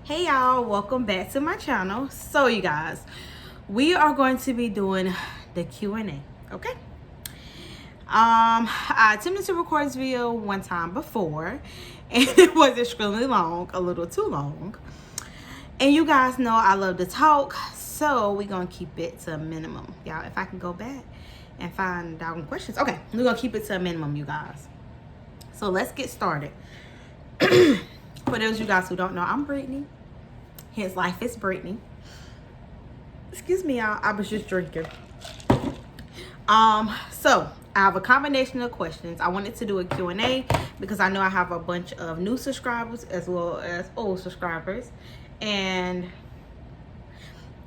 Hey y'all, welcome back to my channel. So you guys, we are going to be doing the Q&A, okay? I attempted to record this video one time before and it was extremely long, a little too long. And you guys know I love to talk, so we're gonna keep it to a minimum. Y'all, if I can go back and find down questions. Okay, we're gonna keep it to a minimum, you guys. So let's get started. For those of you guys who don't know, I'm Brittany. His life is Brittany. Excuse me, y'all. I was just drinking. So I have a combination of questions. I wanted to do a Q&A because I know I have a bunch of new subscribers as well as old subscribers, and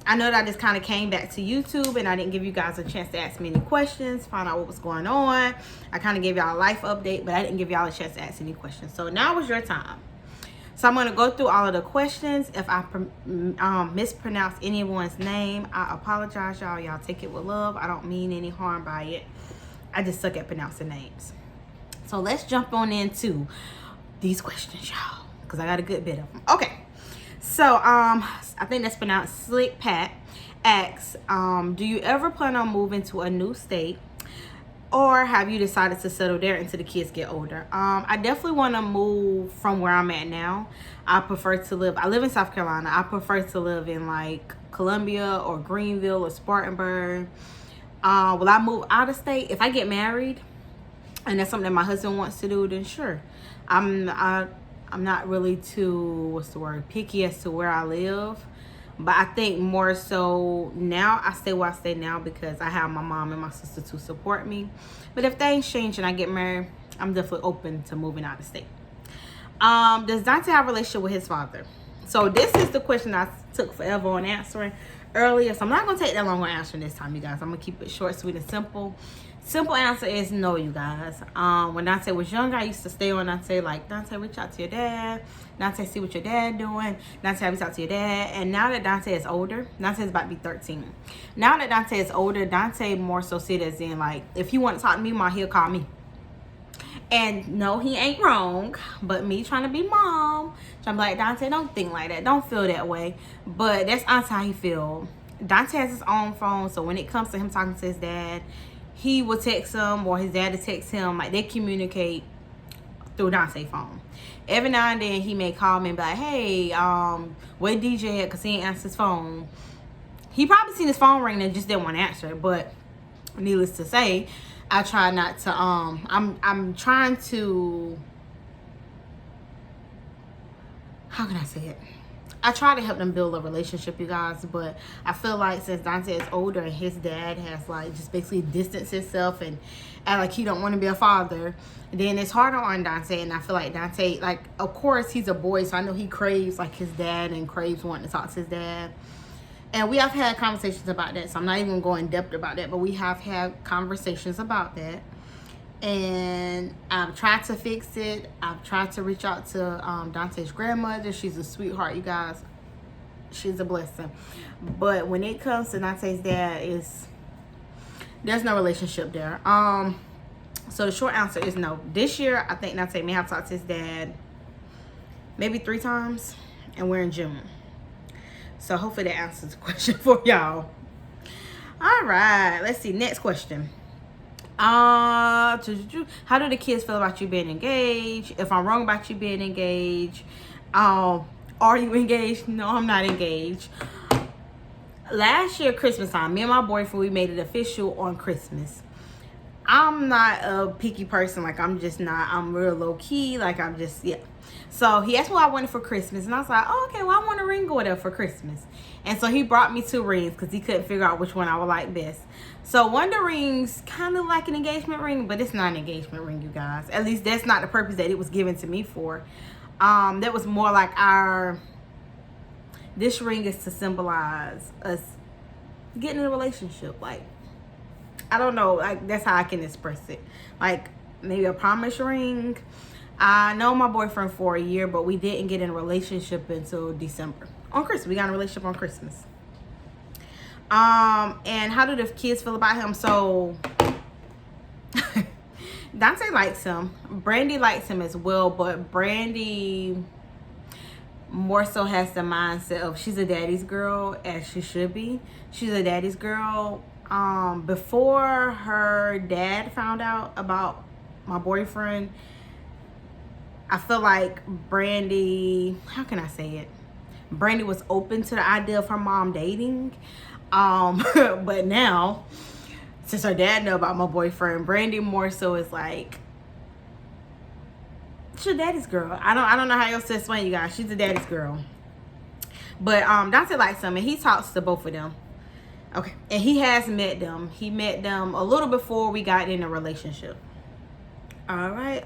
I know that I just kind of came back to YouTube and I didn't give you guys a chance to ask me any questions, find out what was going on. I kind of gave y'all a life update, but I didn't give y'all a chance to ask any questions. So now is your time. So I'm going to go through all of the questions. If I mispronounce anyone's name, I apologize, y'all. Y'all take it with love. I don't mean any harm by it. I just suck at pronouncing names. So let's jump on into these questions, y'all, because I got a good bit of them. Okay. So I think that's pronounced Slick Pat asks, do you ever plan on moving to a new state? Or have you decided to settle there until the kids get older? I definitely want to move from where I'm at now. I live in South Carolina. I prefer to live in like Columbia or Greenville or Spartanburg. Will I move out of state? If I get married and that's something that my husband wants to do, then sure. I'm not really too, picky as to where I live. But I think more so now, I stay where I stay now because I have my mom and my sister to support me. But if things change and I get married, I'm definitely open to moving out of state. Does Donte have a relationship with his father? So this is the question I took forever on answering earlier. So I'm not going to take that long on answering this time, you guys. I'm going to keep it short, sweet, and simple. Simple answer is no, you guys. When Donte was younger, I used to stay on Donte, like, Donte, reach out to your dad. Donte, see what your dad doing. Donte, reach out to your dad. And now that Donte is older, Donte is about to be 13. Now that Donte is older, Donte more so see it as in, like, if he want to talk to me, Ma, he'll call me. And no, he ain't wrong, but me trying to be mom, trying to be like, Donte, don't think like that. Don't feel that way. But that's honestly how he feel. Donte has his own phone, so when it comes to him talking to his dad, he will text him or his dad will text him. Like, they communicate through Donte's phone. Every now and then he may call me and be like, hey, where DJ at? Because he ain't answer his phone. He probably seen his phone ring and just didn't want to answer it. But needless to say, I try not to, I'm trying to, how can I say it? I try to help them build a relationship, you guys, but I feel like since Donte is older and his dad has like just basically distanced himself and like he don't want to be a father, then it's harder on Donte. And I feel like Donte, like, of course he's a boy, so I know he craves like his dad and craves wanting to talk to his dad. And we have had conversations about that, so I'm not even going to go in depth about that, but we have had conversations about that. And I've tried to fix it. I've tried to reach out to Donte's grandmother. She's a sweetheart, you guys. She's a blessing. But when it comes to Donte's dad, there's no relationship there. So the short answer is no. This year, I think Donte may have talked to his dad maybe 3 times, and we're in June. So hopefully that answers the question for y'all. All right, let's see. Next question. How do the kids feel about you being engaged? If I'm wrong about you being engaged, are you engaged? No, I'm not engaged. Last year, Christmas time, me and my boyfriend, we made it official on Christmas. I'm not a picky person. Like, I'm just not. I'm real low key. Like, I'm just, yeah. So he asked what I wanted for Christmas, and I was like, oh, okay, well, I want a ring or whatever for Christmas. And so he brought me 2 rings because he couldn't figure out which one I would like best. So one of the rings kind of like an engagement ring, but it's not an engagement ring, you guys. At least that's not the purpose that it was given to me for. That was more like this ring is to symbolize us getting in a relationship. Like, I don't know, like, that's how I can express it. Like, maybe a promise ring. I know my boyfriend for a year, but we didn't get in a relationship until December. On Christmas. We got in a relationship on Christmas. And how do the kids feel about him? So Donte likes him. Brandy likes him as well, but Brandy more so has the mindset of she's a daddy's girl, as she should be. She's a daddy's girl. Before her dad found out about my boyfriend, I feel like Brandy, how can I say it? Brandy was open to the idea of her mom dating. But now, since her dad knew about my boyfriend, Brandy more so is like, she's a daddy's girl. I don't know how else to explain, you guys. She's a daddy's girl. But Donte likes them, and he talks to both of them. Okay, and he has met them. He met them a little before we got in a relationship. All right.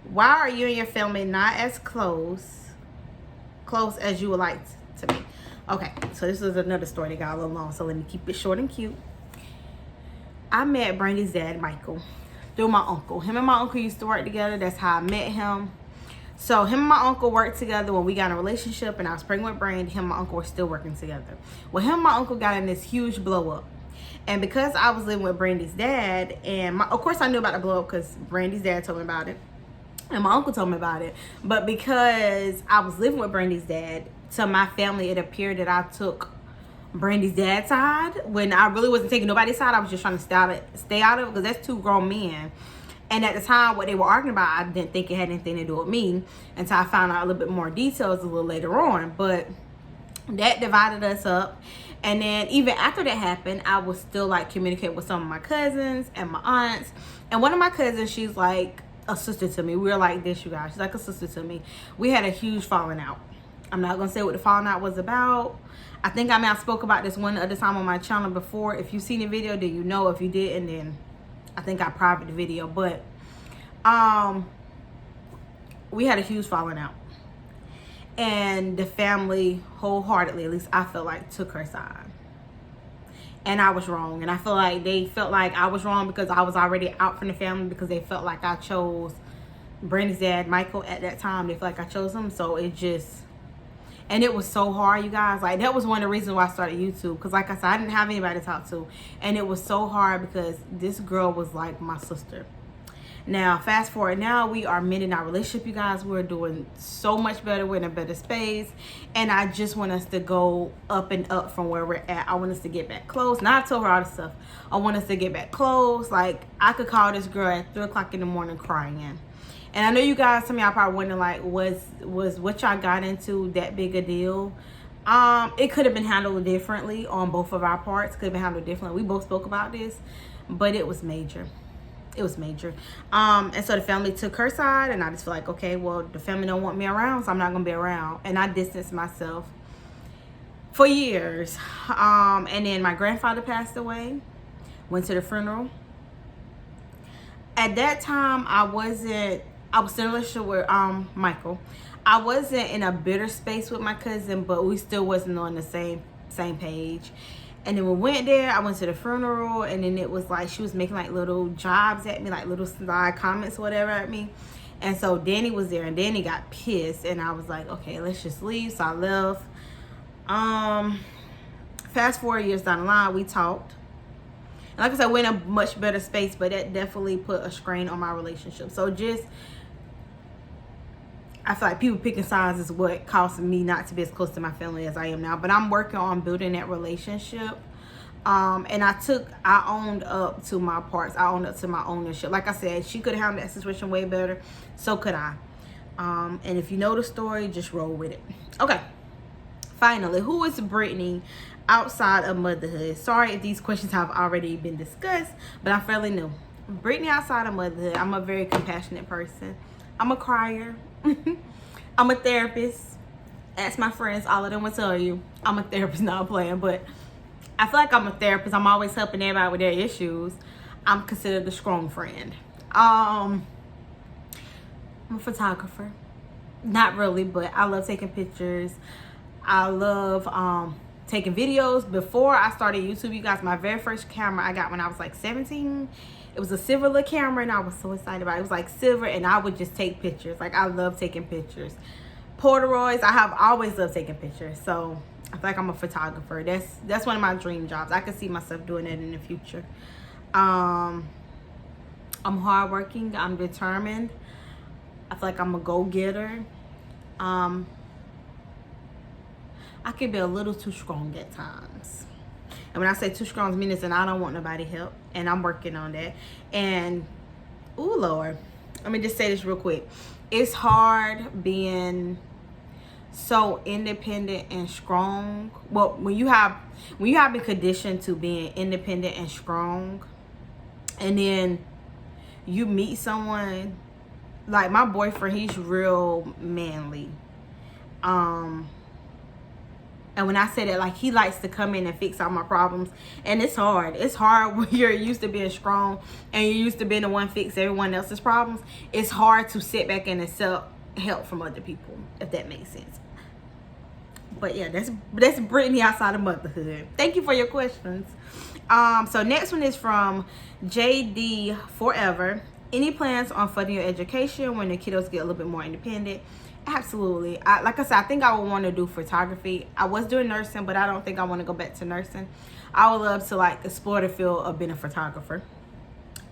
Why are you and your family not as close as you would like to be? Okay, so this is another story that got a little long, so let me keep it short and cute. I met Brandy's dad, Michael, through my uncle. Him and my uncle used to work together. That's how I met him. So him and my uncle worked together when we got in a relationship, and I was pregnant with Brandy. Him and my uncle were still working together. Well, him and my uncle got in this huge blow up. And because I was living with Brandy's dad, and of course I knew about the blow up because Brandy's dad told me about it. And my uncle told me about it. But because I was living with Brandy's dad, to my family, it appeared that I took Brandy's dad's side when I really wasn't taking nobody's side. I was just trying to stay out of it because that's two grown men. And at the time, what they were arguing about, I didn't think it had anything to do with me until I found out a little bit more details a little later on. But that divided us up. And then even after that happened, I was still like communicating with some of my cousins and my aunts. And one of my cousins, she's like a sister to me. We were like this, you guys. She's like a sister to me. We had a huge falling out. I'm not gonna say what the falling out was about. I think I spoke about this one other time on my channel before. If you've seen the video, then you know. If you didn't, then I think I private the video. But we had a huge falling out, and the family wholeheartedly, at least I felt like, took her side. And I was wrong. And I feel like they felt like I was wrong because I was already out from the family, because they felt like I chose Brandy's dad, Michael, at that time. They felt like I chose him. So it just, and it was so hard, you guys. Like, that was one of the reasons why I started YouTube. Because like I said, I didn't have anybody to talk to. And it was so hard because this girl was like my sister. Now, fast forward, now we are mending our relationship, you guys. We're doing so much better. We're in a better space. And I just want us to go up and up from where we're at. I want us to get back close. Now, I told her all this stuff. I want us to get back close. Like, I could call this girl at 3 o'clock in the morning crying. And I know you guys, some of y'all probably wondering, like, was what y'all got into that big a deal? It could have been handled differently on both of our parts. Could have been handled differently. We both spoke about this. But it was major. It was major. And so the family took her side, and I just feel like, okay, well, the family don't want me around, so I'm not gonna be around. And I distanced myself for years. And then my grandfather passed away. Went to the funeral. At that time, I was still in a relationship with Michael. I wasn't in a bitter space with my cousin, but we still wasn't on the same page. And then we went there, I went to the funeral, and then it was like she was making like little jobs at me, like little side comments or whatever at me. And so Danny was there, and Danny got pissed, and I was like, okay, let's just leave. So I left. Fast forward years down the line, we talked. And like I said, we're in a much better space, but that definitely put a strain on my relationship. So just, I feel like people picking sides is what caused me not to be as close to my family as I am now. But I'm working on building that relationship. And I owned up to my parts. I owned up to my ownership. Like I said, she could have handled that situation way better. So could I. And if you know the story, just roll with it. Okay. Finally, who is Brittany outside of motherhood? Sorry if these questions have already been discussed, but I'm fairly new. Brittany outside of motherhood. I'm a very compassionate person. I'm a crier. I'm a therapist. Ask my friends, all of them will tell you I'm a therapist, not playing. But I feel like I'm a therapist. I'm always helping everybody with their issues. I'm considered a strong friend. I'm a photographer. Not really, but I love taking pictures. I love taking videos. Before I started YouTube, you guys, my very first camera I got when I was like 17. It was a silver little camera, and I was so excited about it. It was like silver, and I would just take pictures. Like, I love taking pictures. Polaroids, I have always loved taking pictures. So I feel like I'm a photographer. That's one of my dream jobs. I could see myself doing that in the future. I'm hardworking. I'm determined. I feel like I'm a go-getter. I can be a little too strong at times. And when I say too strong, meaning that I don't want nobody help. And I'm working on that. And, ooh, Lord. Let me just say this real quick. It's hard being so independent and strong. Well, when you have been conditioned to being independent and strong, and then you meet someone, like my boyfriend, he's real manly. And when I say that, like, he likes to come in and fix all my problems. And it's hard. It's hard when you're used to being strong and you're used to being the one fix everyone else's problems. It's hard to sit back and accept help from other people, if that makes sense. But yeah, that's Brittany outside of motherhood. Thank you for your questions. So next one is from JD Forever. Any plans on funding your education when the kiddos get a little bit more independent? Absolutely. Like I said, I think I would want to do photography. I was doing nursing, but I don't think I want to go back to nursing. I would love to like explore the field of being a photographer.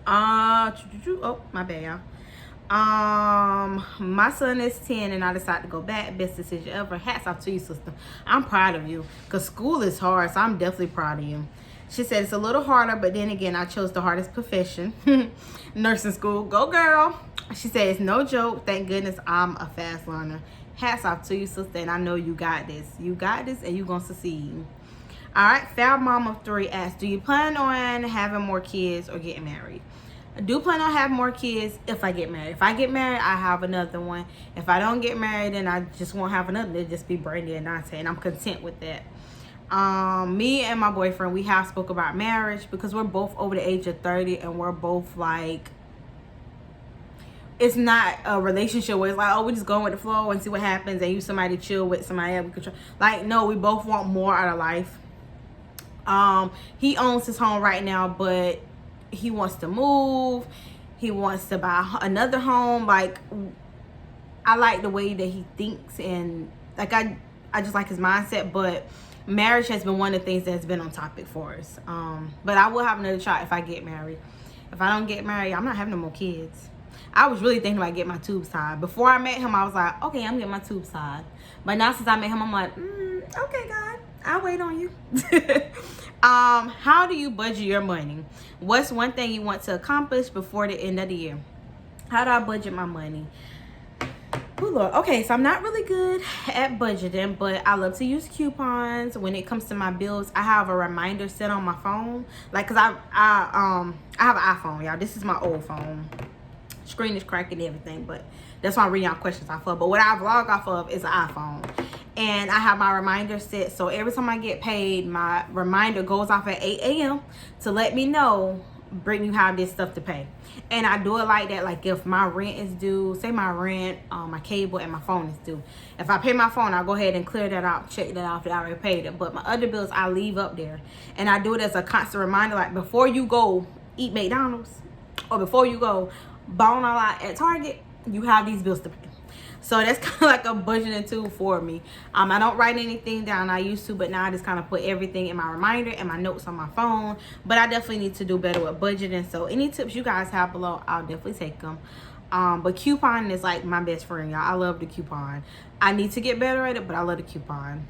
Oh, my bad, y'all. My son is 10 and I decided to go back. Best decision ever. Hats off to you, sister. I'm proud of you because school is hard, so I'm definitely proud of you. She said it's a little harder, but then again, I chose the hardest profession. Nursing school. Go, girl. She said it's no joke. Thank goodness I'm a fast learner. Hats off to you, sister, and I know you got this. You got this, and you're going to succeed. All right. Fab Mom of 3 asks, do you plan on having more kids or getting married? I do plan on having more kids if I get married. If I get married, I have another one. If I don't get married, then I just won't have another. It'll just be Brittany and Donte, and I'm content with that. Me and my boyfriend, we have spoke about marriage because we're both over the age of 30 and we're both like, it's not a relationship where it's like, oh, we're just going with the flow and see what happens and you somebody chill with somebody else. We control. Like, no, we both want more out of life. He owns his home right now, but he wants to move. He wants to buy another home. Like, I like the way that he thinks, and like I just like his mindset, but marriage has been one of the things that's been on topic for us. But I will have another child if I get married. If I don't get married, I'm not having no more kids. I was really thinking about getting my tubes tied. Before I met him, I was like, okay, I'm getting my tubes tied. But now since I met him, I'm like, okay, God, I'll wait on you. How do you budget your money? What's one thing you want to accomplish before the end of the year? How do I budget my money? Oh, Lord. Okay, so I'm not really good at budgeting, but I love to use coupons. When it comes to my bills, I have a reminder set on my phone. Like, cause I have an iPhone, y'all. This is my old phone. Screen is cracking and everything, but that's why I'm reading y'all questions off of. But what I vlog off of is an iPhone, and I have my reminder set. So every time I get paid, my reminder goes off at 8 a.m. to let me know, Brittany, you have this stuff to pay. And I do it like that. Like if my rent is due, say my rent, my cable, and my phone is due. If I pay my phone, I'll go ahead and clear that out, check that off that I already paid it. But my other bills, I leave up there. And I do it as a constant reminder. Like before you go eat McDonald's, or before you go bone all out at Target, you have these bills to pay. So that's kind of like a budgeting tool for me. I don't write anything down. I used to, but now I just kind of put everything in my reminder and my notes on my phone. But I definitely need to do better with budgeting. So any tips you guys have below, I'll definitely take them. But couponing is like my best friend, y'all. I love the coupon. I need to get better at it, but I love the coupon.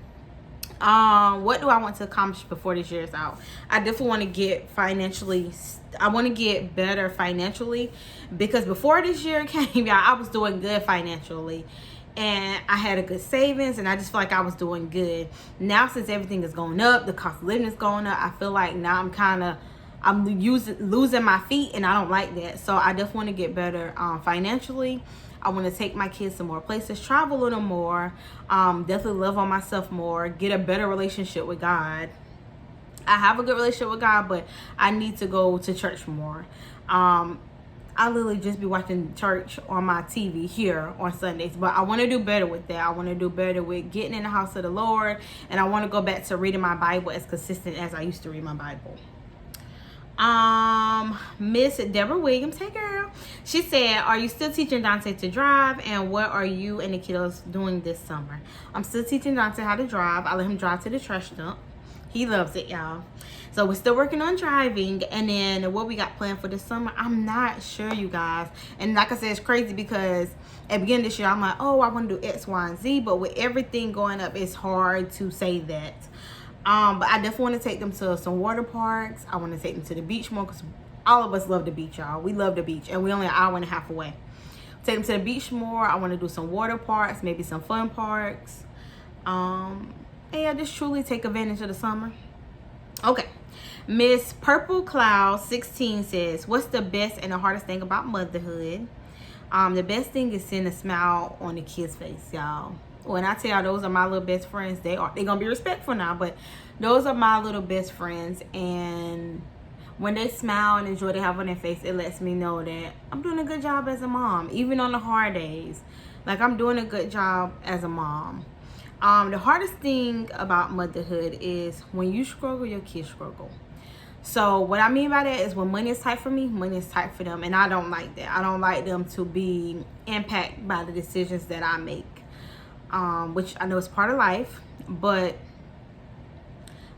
What do I want to accomplish before this year is out? I definitely want to get financially, I want to get better financially, because before this year came, y'all, I was doing good financially and I had a good savings and I just feel like I was doing good. Now since everything is going up, the cost of living is going up, I feel like now I'm losing my feet, and I don't like that. So I definitely want to get better financially. I want to take my kids to more places, travel a little more, definitely love on myself more, get a better relationship with God. I have a good relationship with God, but I need to go to church more. I literally just be watching church on my TV here on Sundays, but I want to do better with that. I want to do better with getting in the house of the Lord, and I want to go back to reading my Bible as consistent as I used to read my Bible. Miss Deborah Williams, hey girl, she said, are you still teaching Donte to drive, and what are you and the kiddos doing this summer? I'm still teaching Donte how to drive. I let him drive to the trash dump He loves it, y'all. So we're still working on driving. And then what we got planned for this summer, I'm not sure, you guys. And like I said, it's crazy because at the beginning of this year, I'm like, oh, I want to do X, Y, and Z. But with everything going up, it's hard to say that. But I definitely want to take them to some water parks. I want to take them to the beach more because all of us love the beach, y'all. We love the beach. And we're only an hour and a half away. Take them to the beach more. I want to do some water parks, maybe some fun parks. And yeah, just truly take advantage of the summer. Okay. Miss Purple Cloud 16 says, what's the best and the hardest thing about motherhood? The best thing is seeing a smile on the kid's face, y'all. When I tell y'all those are my little best friends, they're gonna be respectful now, but those are my little best friends. And when they smile and enjoy they have on their face, it lets me know that I'm doing a good job as a mom, even on the hard days. Like, I'm doing a good job as a mom. The hardest thing about motherhood is when you struggle, your kids struggle. So what I mean by that is when money is tight for me, money is tight for them. And I don't like that. I don't like them to be impacted by the decisions that I make, which I know is part of life. But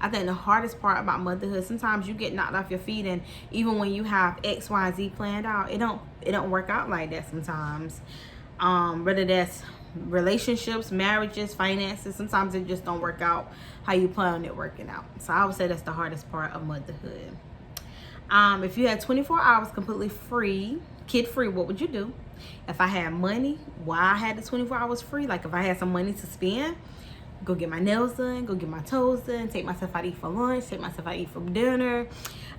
I think the hardest part about motherhood, sometimes you get knocked off your feet, and even when you have X, Y, Z planned out, it don't work out like that sometimes. Whether that's relationships, marriages, finances, sometimes it just don't work out how you plan on it working out. So I would say that's the hardest part of motherhood. If you had 24 hours completely free, kid free, what would you do? If I had money, why I had the 24 hours free? Like, if I had some money to spend, go get my nails done, go get my toes done, take myself out to eat for lunch, take myself out to eat for dinner,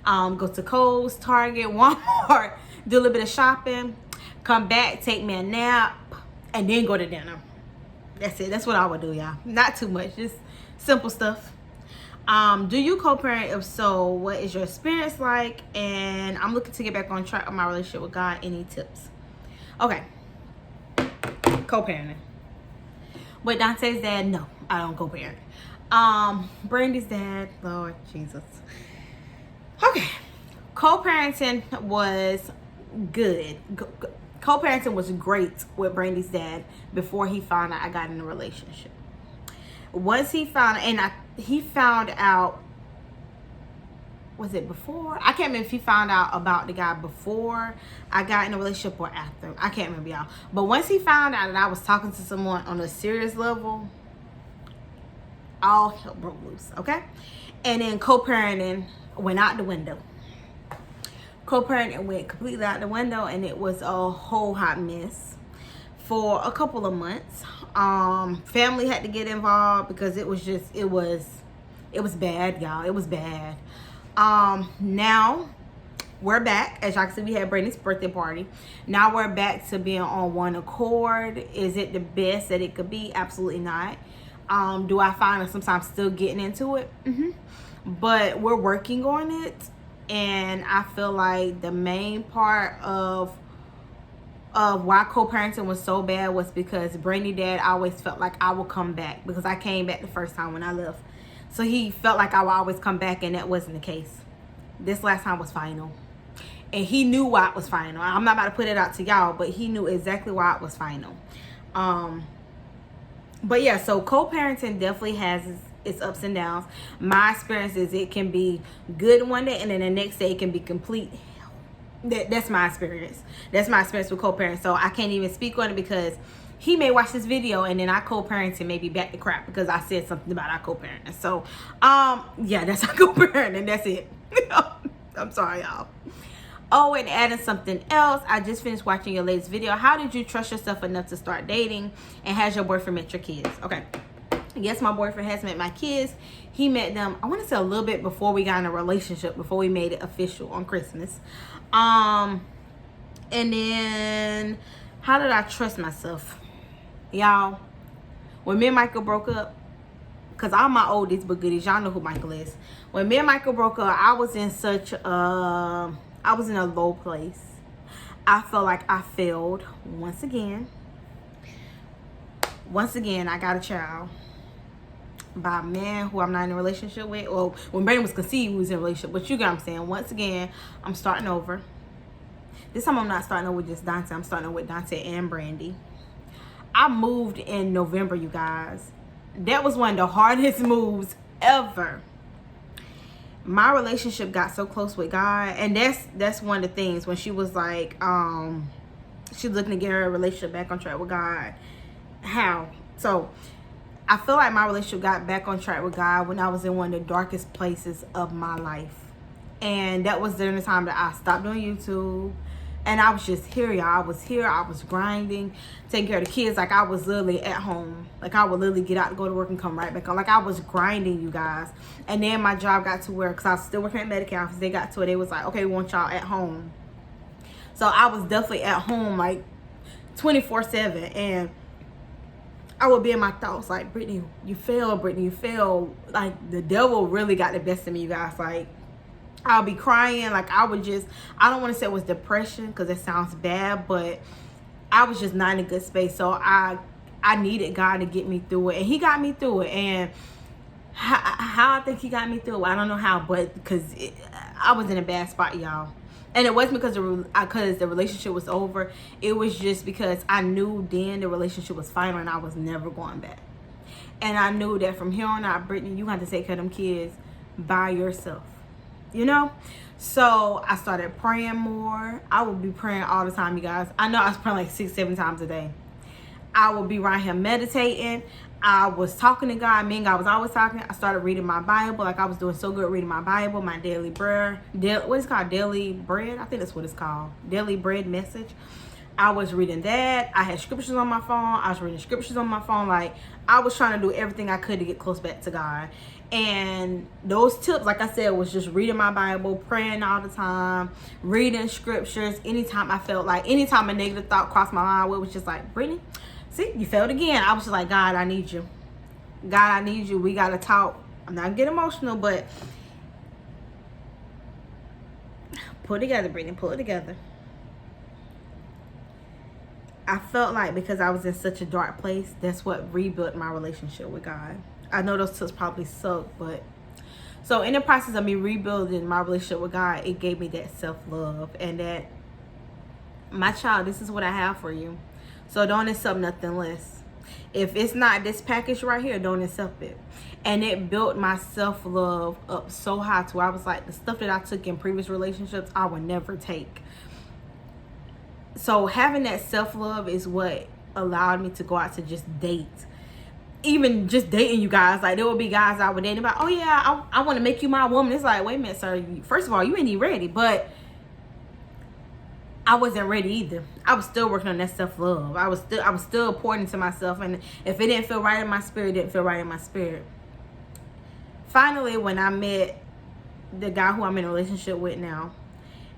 go to Kohl's, Target, Walmart, do a little bit of shopping, come back, take me a nap, and then go to dinner. That's it. That's what I would do, y'all. Not too much. Just simple stuff. Do you co-parent? If so, what is your experience like? And I'm looking to get back on track of my relationship with God. Any tips? Okay. Co-parenting. With Donte's dad, no, I don't co-parent. Brandy's dad, Lord Jesus. Okay. Co-parenting was good. Co-parenting was great with Brandy's dad before he found out I got in a relationship. Once he found, he found out, was it before? I can't remember if he found out about the guy before I got in a relationship or after. I can't remember, y'all. But once he found out that I was talking to someone on a serious level, all hell broke loose, okay? And then co-parenting went out the window. Co-parenting went completely out the window, and it was a whole hot mess for a couple of months. Family had to get involved because it was bad, y'all. It was bad. Now we're back. As y'all can see, we had Brittany's birthday party. Now we're back to being on one accord. Is it the best that it could be? Absolutely not. Do I find that sometimes still getting into it? But we're working on it. And I feel like the main part of why co-parenting was so bad was because Brittany dad always felt like I would come back because I came back the first time when I left. So he felt like I would always come back, and that wasn't the case. This last time was final. And he knew why it was final. I'm not about to put it out to y'all, but he knew exactly why it was final. But yeah, so co-parenting definitely has its ups and downs. My experience is it can be good one day, and then the next day it can be complete hell. That's my experience. That's my experience with co-parenting. So I can't even speak on it because he may watch this video and then I co-parent and maybe back to crap because I said something about our co-parenting. So yeah, that's our co-parenting. That's it. I'm sorry, y'all. Oh, and adding something else, I just finished watching your latest video. How did you trust yourself enough to start dating? And has your boyfriend met your kids? Okay. Yes, my boyfriend has met my kids. He met them, I want to say a little bit before we got in a relationship, before we made it official on Christmas. And then, how did I trust myself? Y'all, when me and Michael broke up, because I'm my oldest but goodies, y'all know who Michael is. When me and Michael broke up, I was in a low place. I felt like I failed once again. Once again, I got a child by a man who I'm not in a relationship with. Well, when Brittany was conceived, we was in a relationship. But you get what I'm saying. Once again, I'm starting over. This time I'm not starting over with just Donte. I'm starting over with Donte and Brandy. I moved in November, you guys. That was one of the hardest moves ever. my relationship got so close with God, and that's one of the things when she was like, she's looking to get her relationship back on track with God. How? So I feel like my relationship got back on track with God when I was in one of the darkest places of my life. And that was during the time that I stopped doing YouTube. And I was just here, y'all. I was here. I was grinding, taking care of the kids. Like, I was literally at home. Like, I would literally get out to go to work and come right back on. Like, I was grinding, you guys. And then my job got to where, because I was still working at Medicaid office, they got to where they was like, okay, we want y'all at home. So I was definitely at home, like, 24/7. And I would be in my thoughts, like, Brittany, you failed, Brittany, you failed. Like, the devil really got the best of me, you guys. Like, I'll be crying. Like, I would just, I don't want to say it was depression because it sounds bad, but I was just not in a good space. So I needed God to get me through it, and he got me through it. And how I think he got me through it, I don't know how, but because I was in a bad spot, y'all. And it wasn't because the relationship was over. It was just because I knew then the relationship was final and I was never going back. And I knew that from here on out, Brittany, you have to take care of them kids by yourself. You know? So I started praying more. I would be praying all the time, you guys. I know I was praying like 6-7 times a day. I would be right here meditating. I was talking to God. Me and God was always talking. I started reading my Bible. Like, I was doing so good reading my Bible, my daily bread. What is it called? Daily bread? I think that's what it's called. Daily bread message. I was reading that. I had scriptures on my phone. I was reading scriptures on my phone. Like, I was trying to do everything I could to get close back to God. And those tips, like I said, was just reading my Bible, praying all the time, reading scriptures. Anytime I felt like, anytime a negative thought crossed my mind, it was just like, Brittany, see, you failed again. I was just like, God, I need you. God, I need you. We got to talk. I'm not going to get emotional, but pull it together, Brittany. Pull it together. I felt like because I was in such a dark place, that's what rebuilt my relationship with God. I know those tips probably suck, but so in the process of me rebuilding my relationship with God, it gave me that self-love and that, my child, this is what I have for you. So don't accept nothing less. If it's not this package right here, don't accept it. And it built my self-love up so high to where I was like, the stuff that I took in previous relationships, I would never take. So having that self-love is what allowed me to go out to just date. Even just dating, you guys. Like, there would be guys I would date about, oh yeah, I want to make you my woman. It's like, wait a minute, sir. First of all, you ain't even ready. But I wasn't ready either. I was still working on that self-love. I was still pouring into myself. And if it didn't feel right in my spirit, it didn't feel right in my spirit. Finally, when I met the guy who I'm in a relationship with now,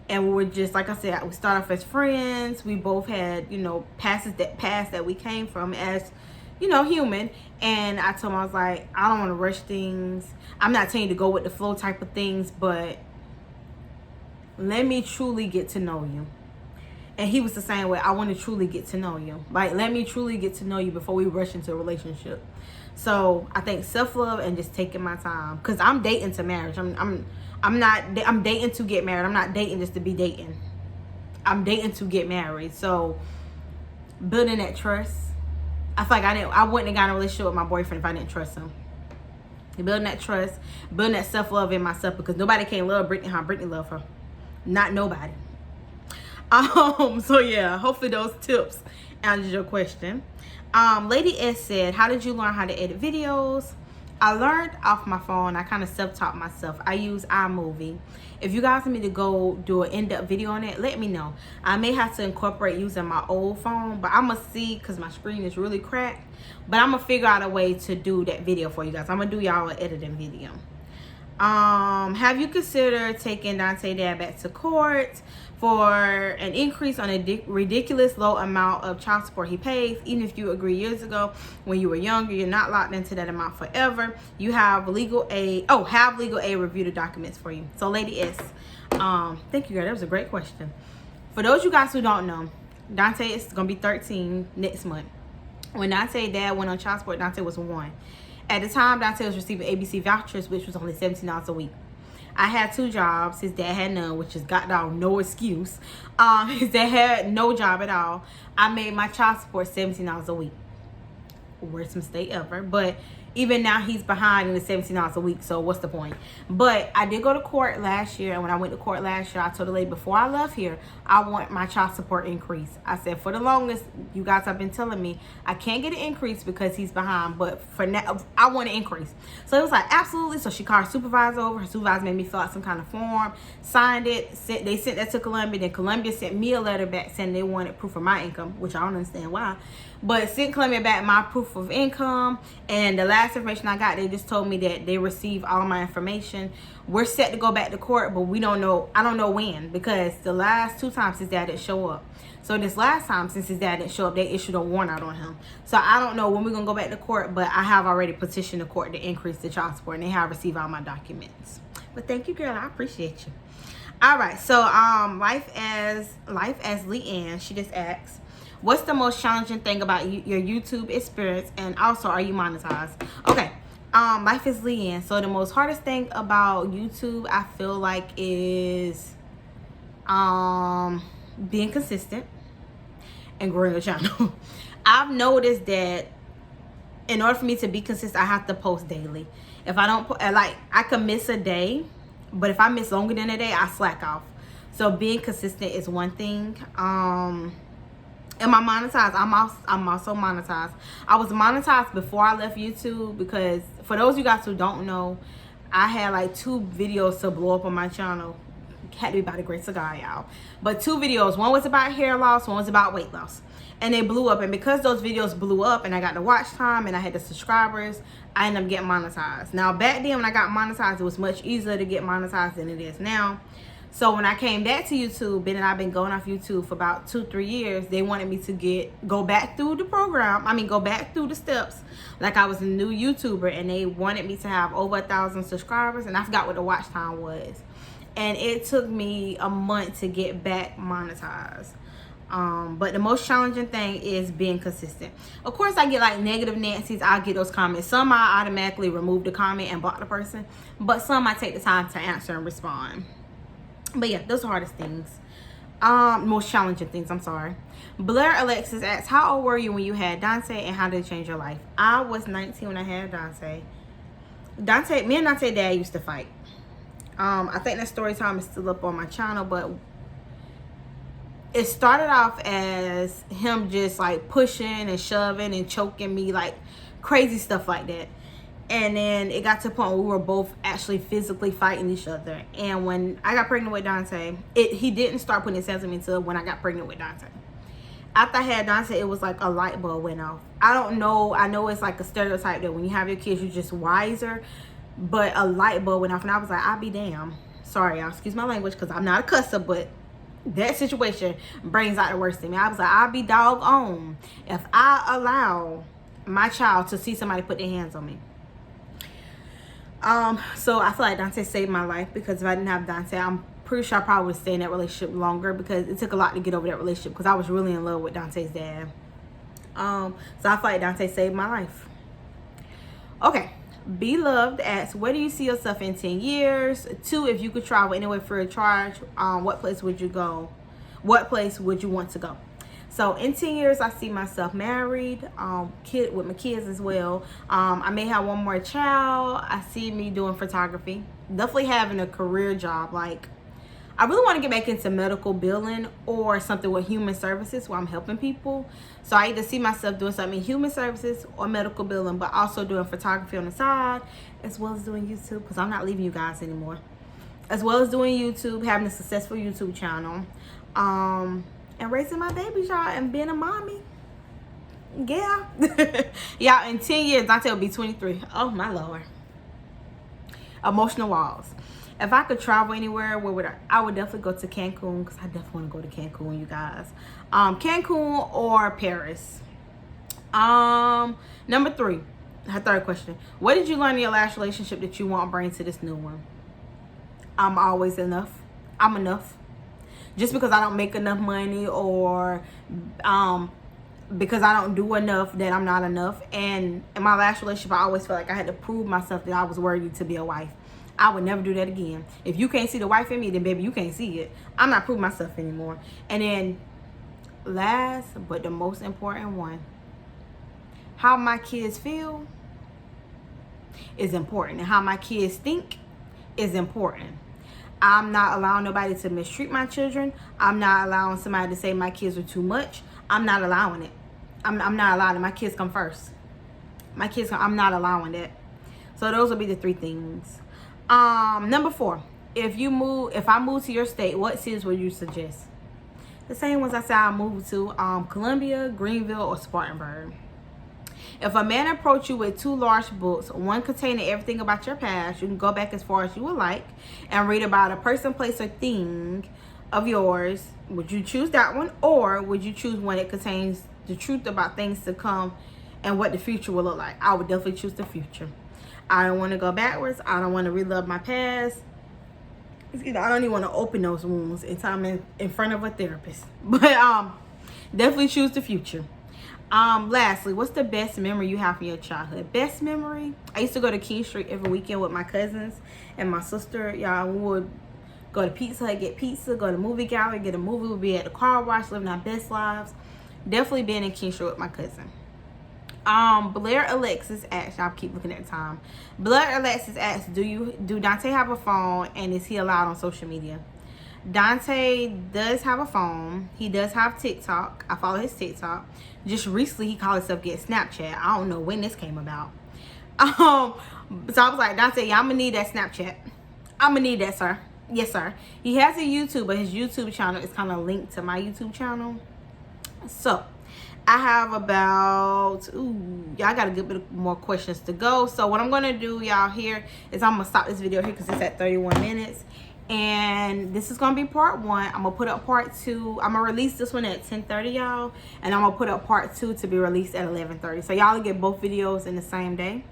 and we were just, like I said, we started off as friends. We both had, you know, past that we came from as, you know, human. And I told him, I was like, I don't want to rush things. I'm not telling you to go with the flow type of things, but let me truly get to know you. And he was the same way. I want to truly get to know you. Like, let me truly get to know you before we rush into a relationship. So I think self-love and just taking my time, because I'm dating to marriage. I'm dating to get married. I'm not dating just to be dating. I'm dating to get married. So building that trust. I feel like I wouldn't have gotten a relationship with my boyfriend if I didn't trust him. Building that trust, building that self-love in myself, because nobody can love Brittany how Brittany love her. Not nobody. So yeah, hopefully those tips answered your question. Lady S said, how did you learn how to edit videos? I learned off my phone. I kind of self-taught myself. I use iMovie. If you guys want me to go do an in-depth video on it, let me know. I may have to incorporate using my old phone, but I'm going to see, because my screen is really cracked. But I'm going to figure out a way to do that video for you guys. I'm going to do y'all an editing video. Have you considered taking Donte dad back to court for an increase on a ridiculous low amount of child support he pays? Even if you agree years ago when you were younger, you're not locked into that amount forever. You have legal aid. Oh, have legal aid review the documents for you. So Lady S, thank you, girl. That was a great question. For those of you guys who don't know, Donte is gonna be 13 next month. When Donte's dad went on child support, Donte was 1. At the time, Donte was receiving ABC vouchers, which was only $17 a week. I had 2 jobs. His dad had none, which is goddamn no excuse. His dad had no job at all. I made my child support $17 a week. Worst mistake ever. But even now he's behind in the $17 a week, so what's the point? But I did go to court last year, and when I went to court last year, I told the lady before I left here, I want my child support increase. I said, for the longest, you guys have been telling me I can't get an increase because he's behind, but for now, I want an increase. So it was like, absolutely. So she called her supervisor over. Her supervisor made me fill out some kind of form, signed it, they sent that to Columbia. Then Columbia sent me a letter back saying they wanted proof of my income, which I don't understand why. But sent Columbia back my proof of income, and the last information I got, they just told me that they received all my information. We're set to go back to court, but we don't know. I don't know when, because the last 2 times his dad didn't show up. So this last time, since his dad didn't show up, they issued a warrant out on him. So I don't know when we're gonna go back to court, but I have already petitioned the court to increase the child support, and they have received all my documents. But thank you, girl. I appreciate you. All right. So life as Leanne, she just asks, what's the most challenging thing about your YouTube experience, and also are you monetized? Okay, life is Leanne. So the most hardest thing about YouTube, I feel like, is being consistent and growing a channel. I've noticed that in order for me to be consistent, I have to post daily. If I don't, like, I can miss a day, but if I miss longer than a day, I slack off. So being consistent is one thing. Am I monetized? I'm also monetized. I was monetized before I left YouTube, because for those of you guys who don't know, I had like 2 videos to blow up on my channel. Had to be by the grace of God, y'all. But 2 videos. One was about hair loss, one was about weight loss. And they blew up. And because those videos blew up and I got the watch time and I had the subscribers, I ended up getting monetized. Now, back then when I got monetized, it was much easier to get monetized than it is now. So when I came back to YouTube, Ben and I've been going off YouTube for about 2-3 years, they wanted me to go back through the program. Go back through the steps like I was a new YouTuber, and they wanted me to have over 1,000 subscribers, and I forgot what the watch time was. And it took me a month to get back monetized. But the most challenging thing is being consistent. Of course, I get like negative Nancy's. I get those comments. Some I automatically remove the comment and block the person, but some I take the time to answer and respond. But yeah, those are the hardest things. Most challenging things, I'm sorry. Blair Alexis asks, how old were you when you had Donte, and how did it change your life? I was 19 when I had Donte. Me and Donte dad used to fight. I think that story time is still up on my channel, but it started off as him just like pushing and shoving and choking me, like crazy stuff like that. And then it got to a point where we were both actually physically fighting each other. And when I got pregnant with Donte, he didn't start putting his hands on me until when I got pregnant with Donte. After I had Donte, it was like a light bulb went off. I don't know. I know it's like a stereotype that when you have your kids, you're just wiser. But a light bulb went off, and I was like, I'll be damned. Sorry, y'all. Excuse my language, because I'm not a cusser, but that situation brings out the worst in me. I was like, I'll be doggone if I allow my child to see somebody put their hands on me. So I feel like Donte saved my life, because if I didn't have Donte, I'm pretty sure I probably would stay in that relationship longer, because it took a lot to get over that relationship, because I was really in love with Donte's dad. So I feel like Donte saved my life. Okay. Be Loved asks, where do you see yourself in 10 years? 2, if you could travel anywhere for a charge, what place would you go? What place would you want to go? So in 10 years, I see myself married, with my kids as well. I may have one more child. I see me doing photography. Definitely having a career job. Like, I really want to get back into medical billing or something with human services where I'm helping people. So I either see myself doing something in human services or medical billing, but also doing photography on the side, as well as doing YouTube, because I'm not leaving you guys anymore. As well as doing YouTube, having a successful YouTube channel, and raising my babies, y'all, and being a mommy. Yeah. Y'all, in 10 years, Donte will be 23. Oh, my Lord. Emotional walls. If I could travel anywhere, where would I would definitely go to Cancun, because I definitely want to go to Cancun, you guys. Cancun or Paris. Number 3, her third question. What did you learn in your last relationship that you won't bring to this new one? I'm always enough. I'm enough. Just because I don't make enough money, or because I don't do enough, that I'm not enough. And in my last relationship, I always felt like I had to prove myself that I was worthy to be a wife. I would never do that again. If you can't see the wife in me, then baby, you can't see it. I'm not proving myself anymore. And then last but the most important one, how my kids feel is important, and how my kids think is important. I'm not allowing nobody to mistreat my children. I'm not allowing somebody to say my kids are too much. I'm not allowing it. I'm not allowing it. My kids come first. I'm not allowing that. So those will be the 3 things. Number 4, if I move to your state, what cities would you suggest? The same ones I said I moved to, Columbia, Greenville, or Spartanburg. If a man approached you with 2 large books, one containing everything about your past, you can go back as far as you would like and read about a person, place, or thing of yours. Would you choose that one, or would you choose one that contains the truth about things to come and what the future will look like? I would definitely choose the future. I don't want to go backwards. I don't want to relive my past. I don't even want to open those wounds until I'm in front of a therapist. But definitely choose the future. Lastly, what's the best memory you have from your childhood? Best memory? I used to go to King Street every weekend with my cousins and my sister. Y'all, we would go to Pizza Hut, get pizza, go to movie gallery, get a movie. We'd be at the car wash, living our best lives. Definitely being in King Street with my cousin. Blair Alexis asked, I'll keep looking at the time. Blair Alexis asked, do Donte have a phone, and is he allowed on social media? Donte does have a phone. He does have TikTok. I follow his TikTok. Just recently, he called himself get Snapchat. I don't know when this came about. So I was like, Donte, yeah, I'm gonna need that Snapchat. I'm gonna need that, sir. Yes, sir. He has a YouTube, but his YouTube channel is kind of linked to my YouTube channel. So I have about, y'all got a good bit more questions to go. So what I'm gonna do, y'all, here is I'm gonna stop this video here because it's at 31 minutes. And this is gonna be part 1. I'm gonna put up part 2. I'm gonna release this one at 10:30, y'all, and I'm gonna put up part 2 to be released at 11:30. So y'all will get both videos in the same day.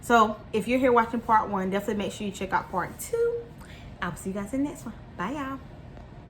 So if you're here watching part 1, definitely make sure you check out part 2. I'll see you guys in the next one. Bye, y'all.